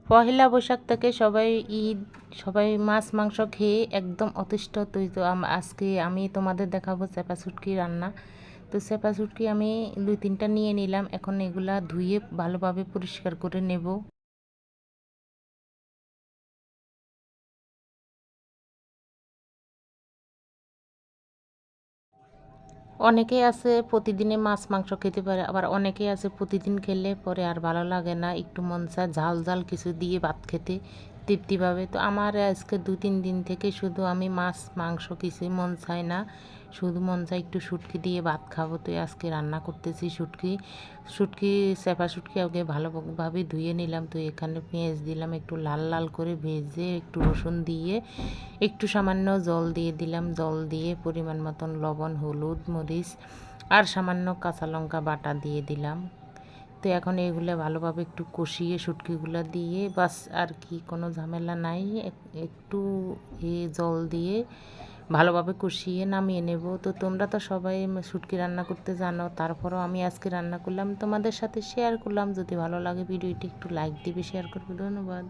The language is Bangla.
পহেলা বৈশাখ থেকে সবাই ঈদ, সবাই মাছ মাংস খেয়ে একদম অতিষ্ঠ। তুই তো আজকে আমি তোমাদের দেখাবো চেপা শুটকি রান্না। তো চেপা শুটকি আমি 2-3টা নিয়ে নিলাম। এখন এগুলা ধুয়ে ভালোভাবে পরিষ্কার করে নেব। অনেকেই আছে প্রতিদিনে মাছ মাংস খেতে পারে, আবার অনেকেই আছে প্রতিদিন খেলে পরে আর ভালো লাগে না, একটু মন চায় ঝাল ঝাল কিছু দিয়ে ভাত খেতে তৃপ্তিভাবে। তো আমার আজকে 2-3 দিন থেকে শুধু আমি মাছ মাংস কিছুই মন চায় না, শুধু মন চায় একটু শুটকি দিয়ে ভাত খাবো। তো আজকে রান্না করতেছি শুটকি। শুটকি চেপা শুটকি আগে ভালোভাবে ধুয়ে নিলাম। তো এখানে পেঁয়াজ দিলাম, একটু লাল লাল করে ভেজে একটু রসুন দিয়ে একটু সামান্য জল দিয়ে দিলাম। জল দিয়ে পরিমাণ মতন লবণ, হলুদ, মরিচ আর সামান্য কাঁচা লঙ্কা বাটা দিয়ে দিলাম। তো এখন এগুলো ভালোভাবে একটু কষিয়ে শুটকিগুলো দিয়ে বাস, আর কি কোনো ঝামেলা নাই। একটু জল দিয়ে ভালোভাবে কষিয়ে নামিয়ে নেব। তো তোমরা তো সবাই শুটকি রান্না করতে জানো, তারপরেও আমি আজকে রান্না করলাম, তোমাদের সাথে শেয়ার করলাম। যদি ভালো লাগে ভিডিওটি একটু লাইক দিবে, শেয়ার করবে। ধন্যবাদ।